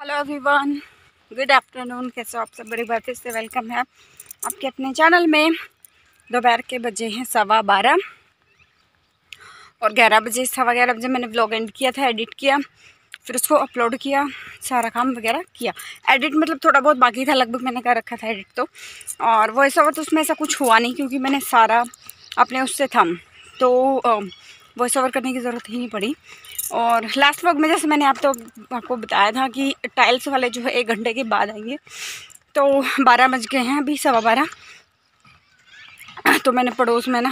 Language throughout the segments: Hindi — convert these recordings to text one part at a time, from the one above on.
Hello everyone, good afternoon. कैसे हो आप सब? बड़ी बात से वेलकम है आपके अपने चैनल में। दोपहर के बजे हैं 12:15 और 11 बजे 11:15 बजे मैंने व्लॉग एंड किया था, एडिट किया, फिर उसको अपलोड किया, सारा काम वगैरह किया। एडिट मतलब थोड़ा बहुत बाकी था, लगभग मैंने कर रखा था एडिट तो। और वॉइस ओवर तो उसमें ऐसा कुछ हुआ नहीं क्योंकि मैंने सारा अपने उससे था, तो वॉइस ओवर करने की ज़रूरत ही नहीं पड़ी। और लास्ट व्लॉग में जैसे मैंने आपको बताया था कि टाइल्स वाले जो है 1 घंटे के बाद आएंगे, तो 12 बज गए हैं, अभी 12:15। तो मैंने पड़ोस में ना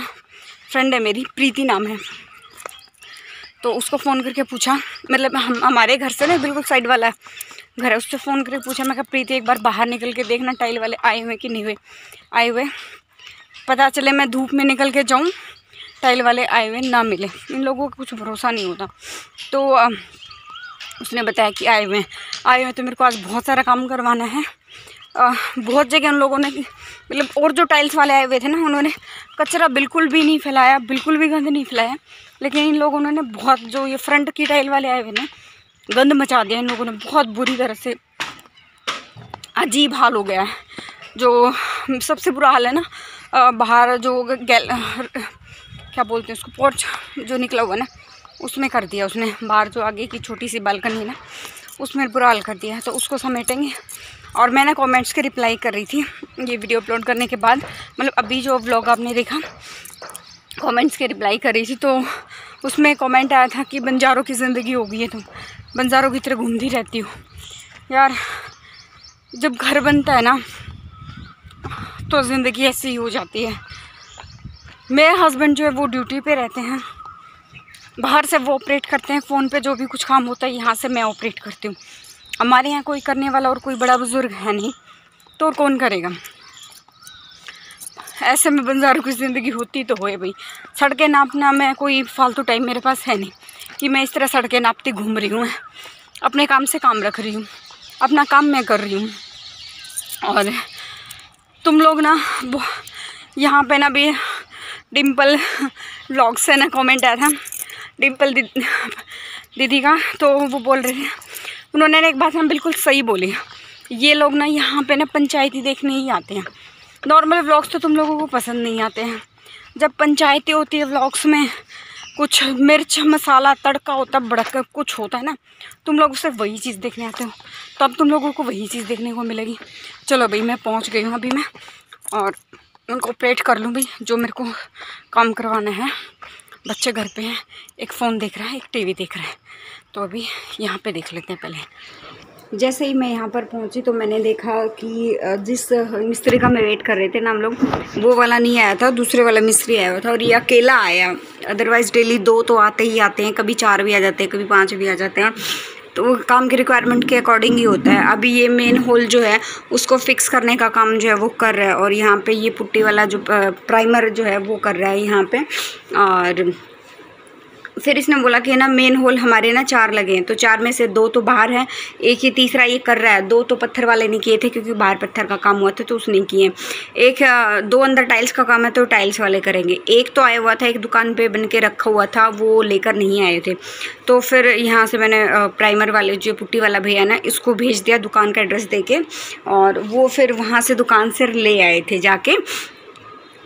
फ्रेंड है मेरी, प्रीति नाम है, तो उसको फ़ोन करके पूछा, मतलब हमारे घर से ना बिल्कुल साइड वाला घर है, उससे फ़ोन करके पूछा, मैं कहा प्रीति एक बार बाहर निकल के देखना टाइल वाले आए हुए कि नहीं हुए। आए हुए, पता चले मैं धूप में निकल के जाऊँ, टाइल वाले आए हुए ना मिले। इन लोगों का कुछ भरोसा नहीं होता। तो उसने बताया कि आए हुए तो मेरे को आज बहुत सारा काम करवाना है। बहुत जगह उन लोगों ने, मतलब और जो टाइल्स वाले आए हुए थे ना, उन्होंने कचरा बिल्कुल भी नहीं फैलाया, बिल्कुल भी गंद नहीं फैलाया। लेकिन इन लोगों ने बहुत, जो ये फ्रंट की टाइल वाले आए हुए ना, गंद मचा दिया इन लोगों ने बहुत बुरी तरह से। अजीब हाल हो गया है। जो सबसे बुरा हाल है ना, बाहर जो क्या बोलते हैं उसको, पोर्च जो निकला हुआ ना, उसमें कर दिया उसने। बाहर जो आगे की छोटी सी बालकनी है ना, उसमें बुरा हाल कर दिया है, तो उसको समेटेंगे। और मैंने कमेंट्स के रिप्लाई कर रही थी ये वीडियो अपलोड करने के बाद, मतलब अभी जो व्लॉग आपने देखा, कमेंट्स के रिप्लाई कर रही थी, तो उसमें कमेंट आया था कि बंजारों की ज़िंदगी हो गई है, तुम बंजारों की तरह घूमती रहती हो। यार जब घर बनता है ना तो ज़िंदगी ऐसी ही हो जाती है। मेरे हस्बैंड जो है वो ड्यूटी पे रहते हैं, बाहर से वो ऑपरेट करते हैं, फ़ोन पे जो भी कुछ काम होता है यहाँ से मैं ऑपरेट करती हूँ। हमारे यहाँ कोई करने वाला और कोई बड़ा बुजुर्ग है नहीं, तो और कौन करेगा। ऐसे में बंजारों की ज़िंदगी होती तो होए भाई। सड़कें नापना में कोई फालतू टाइम मेरे पास है नहीं कि मैं इस तरह सड़कें नापती घूम रही हूँ। अपने काम से काम रख रही हूँ, अपना काम मैं कर रही हूँ। और तुम लोग ना यहाँ पे ना भी डिम्पल व्लॉग से ना कमेंट आया था, डिम्पल दीदी का, तो वो बोल रहे थे, उन्होंने एक बात हम बिल्कुल सही बोली, ये लोग ना यहाँ पे ना पंचायती देखने ही आते हैं। नॉर्मल व्लॉग्स तो तुम लोगों को पसंद नहीं आते हैं। जब पंचायती होती है व्लॉग्स में, कुछ मिर्च मसाला तड़का होता, बड़का कुछ होता है ना, तुम लोग उससे वही चीज़ देखने आते हो, तो अब तुम लोगों को वही चीज़ देखने को मिलेगी। चलो भाई, मैं पहुँच गई हूँ अभी मैं, और उनको ऑपरेट कर लूँ भाई, जो मेरे को काम करवाना है। बच्चे घर पे हैं, एक फ़ोन देख रहा है, एक टीवी देख रहा है, तो अभी यहाँ पे देख लेते हैं पहले। जैसे ही मैं यहाँ पर पहुँची तो मैंने देखा कि जिस मिस्त्री का मैं वेट कर रहे थे ना हम लोग, वो वाला नहीं आया था, दूसरे वाला मिस्त्री आया हुआ था, और ये अकेला आया। अदरवाइज़ डेली 2 तो आते ही आते हैं, कभी 4 भी आ जाते हैं, कभी 5 भी आ जाते हैं, तो वो काम की रिक्वायरमेंट के अकॉर्डिंग ही होता है। अभी ये मेन होल जो है उसको फिक्स करने का काम जो है वो कर रहा है, और यहाँ पे ये पुट्टी वाला जो प्राइमर जो है वो कर रहा है यहाँ पे। और फिर इसने बोला कि ना मेन होल हमारे ना 4 लगे हैं, तो 4 में से 2 तो बाहर हैं, एक ही तीसरा ये कर रहा है। 2 तो पत्थर वाले ने किए थे क्योंकि बाहर पत्थर का काम हुआ था, तो उसने किए। 2 अंदर टाइल्स का काम है, तो टाइल्स वाले करेंगे। एक तो आया हुआ था, एक दुकान पे बन के रखा हुआ था, वो लेकर नहीं आए थे। तो फिर यहाँ से मैंने प्राइमर वाले जो पुट्टी वाला भैया ना, इसको भेज दिया दुकान का एड्रेस दे के, और वो फिर वहाँ से दुकान से ले आए थे जाके।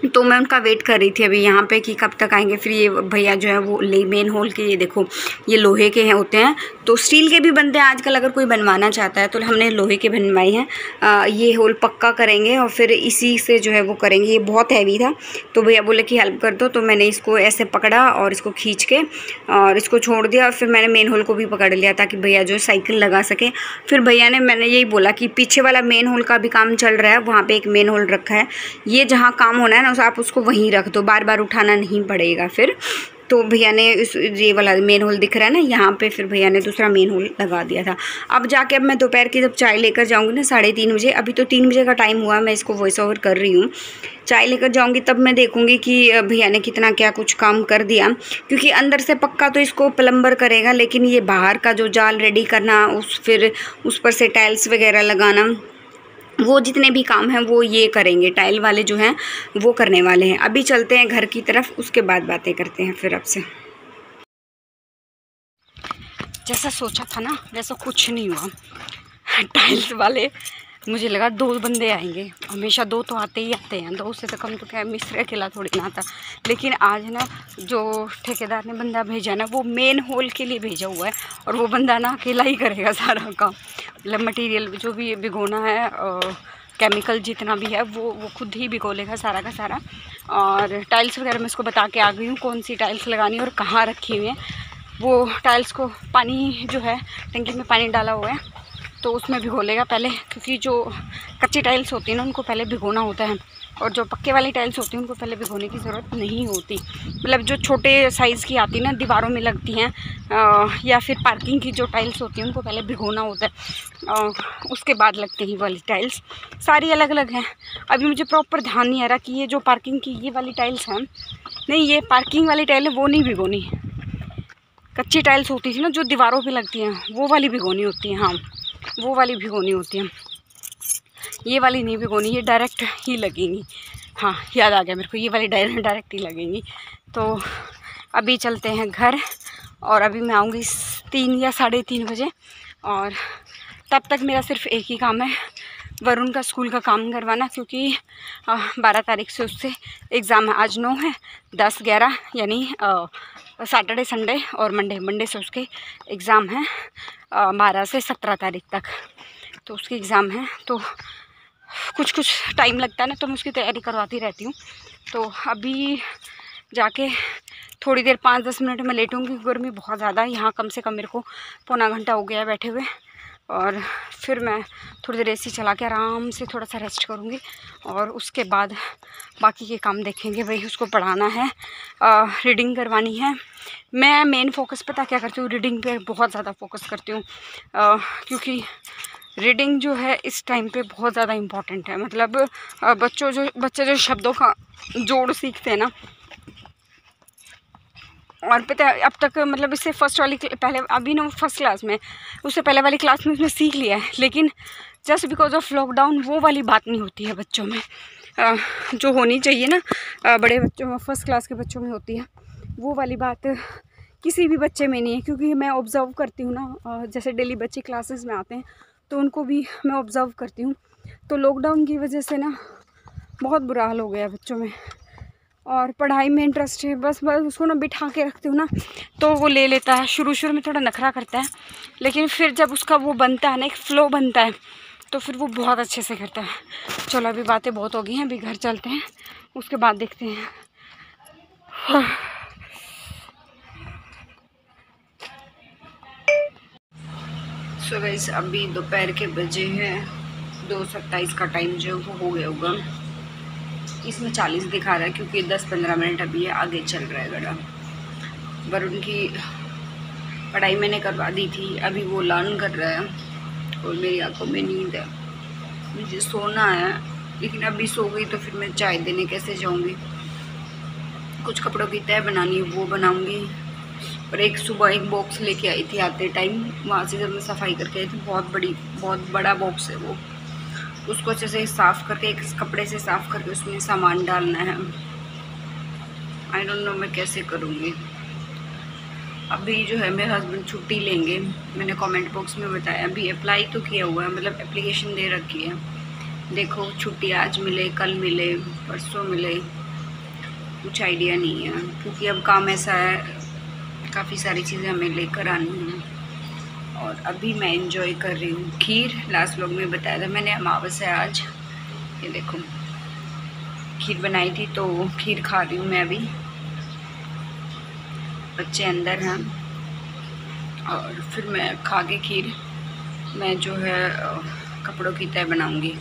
तो मैं उनका वेट कर रही थी अभी यहाँ पे कि कब तक आएंगे। फिर ये भैया जो है वो मेन होल के, ये देखो ये लोहे के हैं होते हैं, तो स्टील के भी बनते हैं आजकल, अगर कोई बनवाना चाहता है तो हमने लोहे के बनवाए हैं। ये होल पक्का करेंगे और फिर इसी से जो है वो करेंगे। ये बहुत हैवी था, तो भैया बोले कि हेल्प कर दो, तो मैंने इसको ऐसे पकड़ा और इसको खींच के और इसको छोड़ दिया, और फिर मैंने मेन होल को भी पकड़ लिया ताकि भैया जो साइकिल लगा सके। फिर भैया ने, मैंने यही बोला कि पीछे वाला मेन होल का भी काम चल रहा है, वहाँ पर एक मेन होल रखा है, ये जहाँ काम होना है ना आप उसको वहीं रख दो, बार बार उठाना नहीं पड़ेगा फिर। तो भैया ने ये वाला मेन होल दिख रहा है ना यहाँ पे, फिर भैया ने दूसरा मेन होल लगा दिया था। अब जाके, अब मैं दोपहर की जब चाय लेकर जाऊँगी ना 3:30 बजे, अभी तो 3 बजे का टाइम हुआ, मैं इसको वॉइस ओवर कर रही हूँ, चाय लेकर जाऊँगी तब मैं देखूँगी कि भैया ने कितना क्या कुछ काम कर दिया। क्योंकि अंदर से पक्का तो इसको प्लम्बर करेगा, लेकिन ये बाहर का जो जाल रेडी करना, फिर उस पर से टाइल्स वगैरह लगाना, वो जितने भी काम हैं वो ये करेंगे, टाइल वाले जो हैं वो करने वाले हैं। अभी चलते हैं घर की तरफ, उसके बाद बातें करते हैं फिर आपसे। जैसा सोचा था ना वैसा कुछ नहीं हुआ। टाइल्स वाले, मुझे लगा 2 बंदे आएंगे, हमेशा 2 तो आते ही आते हैं, 2 से तो कम तो क्या मिस्त्री अकेला थोड़ी ना आता। लेकिन आज ना जो ठेकेदार ने बंदा भेजा ना, वो मेन होल के लिए भेजा हुआ है, और वो बंदा ना अकेला ही करेगा सारा काम। मतलब मटेरियल जो भी भिगोना है, केमिकल जितना भी है वो खुद ही भिगो लेगा सारा का सारा। और टाइल्स वगैरह मैं उसको बता के आ गई हूँ कौन सी टाइल्स लगानी है और कहाँ रखी हुई है। वो टाइल्स को पानी जो है टंकी में पानी डाला हुआ है, तो उसमें भिगो लेगा पहले, क्योंकि जो कच्ची टाइल्स होती है ना उनको पहले भिगोना होता है, और जो पक्के वाली टाइल्स होती हैं उनको पहले भिगोने की ज़रूरत नहीं होती। मतलब जो छोटे साइज़ की आती है ना, दीवारों में लगती हैं, या फिर पार्किंग की जो टाइल्स होती हैं उनको पहले भिगोना होता है, उसके बाद लगती हैं वाली टाइल्स। सारी अलग अलग हैं। अभी मुझे प्रॉपर ध्यान नहीं आ रहा कि ये जो पार्किंग की ये वाली टाइल्स हैं, नहीं ये पार्किंग वाली टाइल है, वो नहीं भिगोनी। कच्ची टाइल्स होती थी ना जो दीवारों पर लगती हैं, वो वाली भिगोनी होती है। हाँ, वो वाली भिगोनी होती है, ये वाली नहीं भिगोनी, ये डायरेक्ट ही लगेंगी। हाँ, याद आ गया मेरे को, ये वाली डायरेक्ट ही लगेंगी। तो अभी चलते हैं घर, और अभी मैं आऊँगी 3 या 3:30 बजे, और तब तक मेरा सिर्फ एक ही काम है, वरुण का स्कूल का काम करवाना, क्योंकि 12 तारीख से उससे एग्ज़ाम है। आज 9 है, 10, 11 यानी सैटरडे, संडे और मंडे से उसके एग्ज़ाम हैं 12 से 17 तारीख तक, तो उसकी एग्ज़ाम है। तो कुछ टाइम लगता है ना, तो मैं उसकी तैयारी करवाती रहती हूँ। तो अभी जाके थोड़ी देर 5-10 मिनट में लेटूँगी, गर्मी बहुत ज़्यादा है यहाँ, कम से कम मेरे को पौना घंटा हो गया है बैठे हुए, और फिर मैं थोड़ी देर एसी चला के आराम से थोड़ा सा रेस्ट करूँगी, और उसके बाद बाकी के काम देखेंगे। भाई उसको पढ़ाना है, रीडिंग करवानी है। मैं मेन फोकस पता क्या करती हूँ, रीडिंग पे बहुत ज़्यादा फोकस करती हूँ, क्योंकि रीडिंग जो है इस टाइम पे बहुत ज़्यादा इम्पॉर्टेंट है। मतलब बच्चे जो शब्दों का जोड़ सीखते हैं ना, और पता है अब तक मतलब इससे फर्स्ट वाली पहले अभी ना फर्स्ट क्लास में, उससे पहले वाली क्लास में उसने सीख लिया है, लेकिन जस्ट बिकॉज ऑफ लॉकडाउन वो वाली बात नहीं होती है बच्चों में, जो होनी चाहिए ना बड़े बच्चों में, फर्स्ट क्लास के बच्चों में होती है, वो वाली बात किसी भी बच्चे में नहीं है। क्योंकि मैं ऑब्ज़र्व करती हूँ ना, जैसे डेली बच्चे क्लासेस में आते हैं तो उनको भी मैं ऑब्ज़र्व करती हूँ, तो लॉकडाउन की वजह से ना बहुत बुरा हाल हो गया बच्चों में, और पढ़ाई में इंटरेस्ट है, बस उसको ना बिठा के रखती हूँ ना तो वो ले लेता है। शुरू में थोड़ा नखरा करता है, लेकिन फिर जब उसका वो बनता है ना, एक फ़्लो बनता है, तो फिर वो बहुत अच्छे से करता है। चलो अभी बातें बहुत हो गई हैं, अभी घर चलते हैं, उसके बाद देखते हैं। सो गाइस अभी दोपहर के बजे हैं 2:27 का टाइम जो वो हो गया होगा। इसमें 40 दिखा रहा है क्योंकि 10-15 मिनट अभी है, आगे चल रहा है गाड़ा। वरुण की पढ़ाई मैंने करवा दी थी, अभी वो लर्न कर रहा है, और मेरी आंखों में नींद है, मुझे सोना है। लेकिन अभी सो गई तो फिर मैं चाय देने कैसे जाऊंगी। कुछ कपड़ों की तह बनानी है वो बनाऊंगी, और एक सुबह एक बॉक्स लेके आई थी आते टाइम, वहाँ से जब मैं सफाई करके आई थी, बहुत बड़ा बॉक्स है वो, उसको अच्छे से साफ़ करके एक कपड़े से साफ़ करके उसमें सामान डालना है। आई डोंट नो मैं कैसे करूँगी। अभी जो है मेरे हस्बैंड छुट्टी लेंगे, मैंने कमेंट बॉक्स में बताया, अभी अप्लाई तो किया हुआ है, मतलब एप्लीकेशन दे रखी है। देखो छुट्टी आज मिले, कल मिले, परसों मिले, कुछ आइडिया नहीं है, क्योंकि अब काम ऐसा है, काफ़ी सारी चीज़ें हमें लेकर आनी हैं। और अभी मैं एंजॉय कर रही हूँ खीर। लास्ट व्लॉग में बताया था मैंने, अमावस्या है आज, ये देखो खीर बनाई थी, तो खीर खा रही हूँ मैं अभी। बच्चे अंदर हैं, और फिर मैं खा के खीर मैं जो है कपड़ों की तह बनाऊँगी,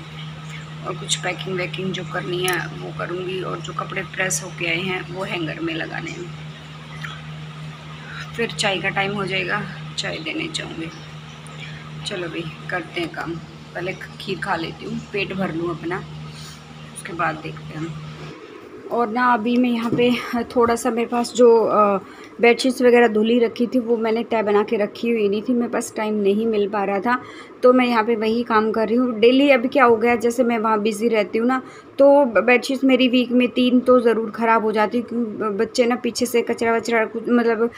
और कुछ पैकिंग वैकिंग जो करनी है वो करूँगी, और जो कपड़े प्रेस होके आए हैं वो हैंगर में लगाने हैं। फिर चाय का टाइम हो जाएगा, चाय देने जाऊँगी। चलो भाई करते हैं काम, पहले खीर खा लेती हूँ, पेट भर लूँ अपना, उसके बाद देखते हैं। और ना अभी मैं यहाँ पे थोड़ा सा, मेरे पास जो बेडशीट्स वगैरह धुली रखी थी वो मैंने तह बना के रखी हुई नहीं थी, मेरे पास टाइम नहीं मिल पा रहा था, तो मैं यहाँ पे वही काम कर रही हूँ डेली। अभी क्या हो गया, जैसे मैं वहाँ बिज़ी रहती हूँ ना, तो बेडशीट्स मेरी वीक में 3 तो ज़रूर ख़राब हो जाती, क्योंकि बच्चे ना पीछे से कचरा वचरा कुछ मतलब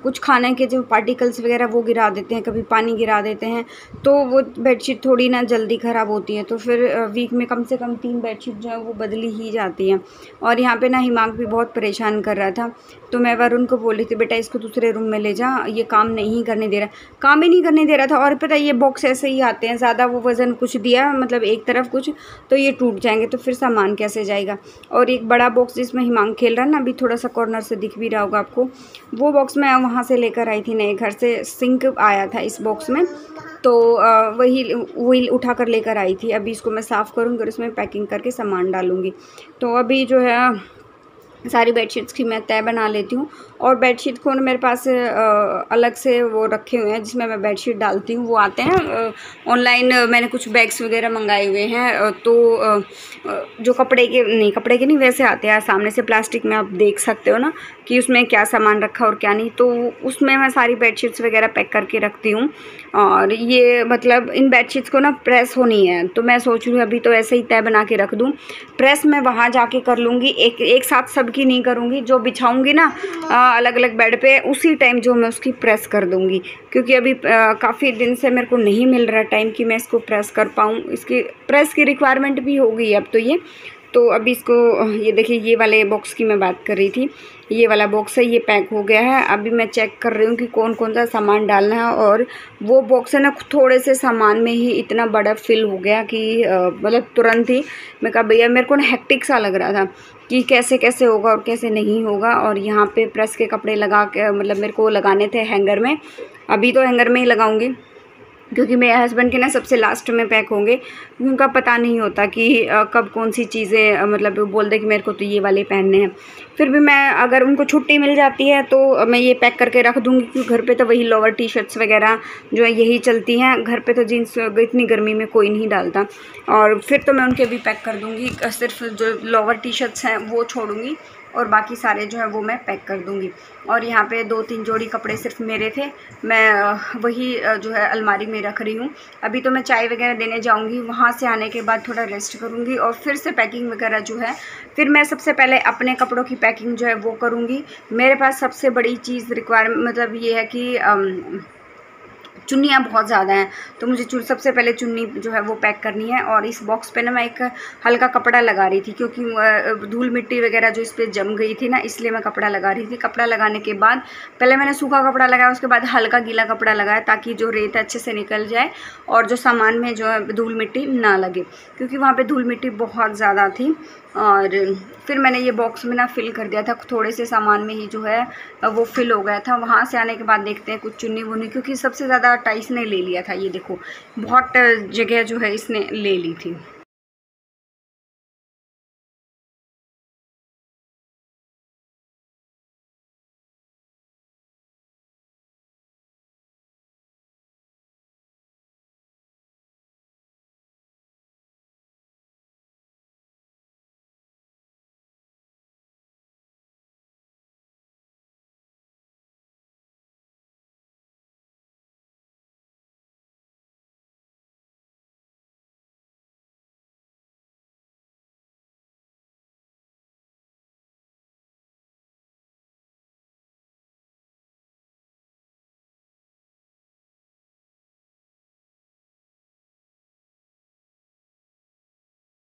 कुछ खाने के जो पार्टिकल्स वगैरह वो गिरा देते हैं, कभी पानी गिरा देते हैं, तो वो बेडशीट थोड़ी ना जल्दी ख़राब होती है। तो फिर वीक में कम से कम 3 बेडशीट जो है वो बदली ही जाती हैं। और यहाँ पे ना हिमांक भी बहुत परेशान कर रहा था, तो मैं वरुण को बोल रही थी बेटा इसको दूसरे रूम में ले जा, ये काम नहीं करने दे रहा, काम ही नहीं करने दे रहा था। और पता है ये बॉक्स ऐसे ही आते हैं, ज़्यादा वो वज़न कुछ दिया मतलब एक तरफ कुछ, तो ये टूट जाएंगे, तो फिर सामान कैसे जाएगा। और एक बड़ा बॉक्स जिसमें हिमांक खेल रहा है ना, अभी थोड़ा सा कॉर्नर से दिख भी रहा होगा आपको, वो बॉक्स मैं वहाँ से लेकर आई थी नए घर से, सिंक आया था इस बॉक्स में, तो वही उठा कर लेकर आई थी। अभी इसको मैं साफ़ करूँगी और इसमें पैकिंग करके सामान डालूँगी। तो अभी जो है सारी बेडशीट्स की मैं तय बना लेती हूँ। और बेडशीट को ना मेरे पास अलग से वो रखे हुए हैं जिसमें मैं बेडशीट डालती हूँ, वो आते हैं ऑनलाइन। मैंने कुछ बैग्स वगैरह मंगाए हुए हैं, तो जो कपड़े के नहीं वैसे आते हैं सामने से प्लास्टिक में, आप देख सकते हो ना कि उसमें क्या सामान रखा और क्या नहीं, तो उसमें मैं सारी बेडशीट्स वगैरह पैक करके रखती हूँ। और ये मतलब इन बेडशीट्स को ना प्रेस होनी है, तो मैं सोच रही हूँ अभी तो ऐसे ही तय बना के रख दूँ, प्रेस मैं वहाँ जाके कर लूँगी, एक साथ सबकी नहीं करूँगी। जो बिछाऊँगी ना अलग अलग बेड पे, उसी टाइम जो मैं उसकी प्रेस कर दूँगी, क्योंकि अभी काफ़ी दिन से मेरे को नहीं मिल रहा टाइम कि मैं इसको प्रेस कर पाऊँ। इसकी प्रेस की रिक्वायरमेंट भी हो गई अब तो अभी इसको ये देखिए, ये वाले बॉक्स की मैं बात कर रही थी, ये वाला बॉक्स है, ये पैक हो गया है। अभी मैं चेक कर रही हूँ कि कौन कौन सा सामान डालना है। और वो बॉक्स है ना थोड़े से सामान में ही इतना बड़ा फिल हो गया कि मतलब तुरंत ही मैं कहा भैया, मेरे को ना हेक्टिक सा लग रहा था कि कैसे कैसे होगा और कैसे नहीं होगा। और यहाँ पे प्रेस के कपड़े लगा के मतलब मेरे को लगाने थे हैंगर में, अभी तो हैंगर में ही लगाऊंगी, क्योंकि मेरे हस्बैंड के ना सबसे लास्ट में पैक होंगे, उनका पता नहीं होता कि कब कौन सी चीज़ें मतलब बोल दे कि मेरे को तो ये वाले पहनने हैं। फिर भी मैं अगर उनको छुट्टी मिल जाती है तो मैं ये पैक करके रख दूँगी, क्योंकि घर पे तो वही लोअर टी शर्ट्स वगैरह जो है यही चलती हैं। घर पे तो जीन्स इतनी गर्मी में कोई नहीं डालता, और फिर तो मैं उनके भी पैक कर दूँगी। सिर्फ जो लोअर टी शर्ट्स हैं वो छोड़ूँगी, और बाकी सारे जो है वो मैं पैक कर दूँगी। और यहाँ पे 2-3 जोड़ी कपड़े सिर्फ मेरे थे, मैं वही जो है अलमारी में रख रही हूँ। अभी तो मैं चाय वगैरह देने जाऊँगी, वहाँ से आने के बाद थोड़ा रेस्ट करूँगी और फिर से पैकिंग वगैरह जो है, फिर मैं सबसे पहले अपने कपड़ों की पैकिंग जो है वो करूँगी। मेरे पास सबसे बड़ी चीज़ रिक्वायरमेंट मतलब ये है कि चुन्नियाँ बहुत ज़्यादा हैं, तो मुझे सबसे पहले चुन्नी जो है वो पैक करनी है। और इस बॉक्स पे ना मैं एक हल्का कपड़ा लगा रही थी, क्योंकि धूल मिट्टी वगैरह जो इस पर जम गई थी ना, इसलिए मैं कपड़ा लगा रही थी। कपड़ा लगाने के बाद पहले मैंने सूखा कपड़ा लगाया, उसके बाद हल्का गीला कपड़ा लगाया, ताकि जो रेत अच्छे से निकल जाए और जो सामान में जो है धूल मिट्टी ना लगे, क्योंकि वहाँ पर धूल मिट्टी बहुत ज़्यादा थी। और फिर मैंने ये बॉक्स में ना फिल कर दिया था, थोड़े से सामान में ही जो है वो फिल हो गया था। वहाँ से आने के बाद देखते हैं कुछ चुन्नी वुन्नी, क्योंकि सबसे ज़्यादा टाइस ने ले लिया था, ये देखो बहुत जगह जो है इसने ले ली थी।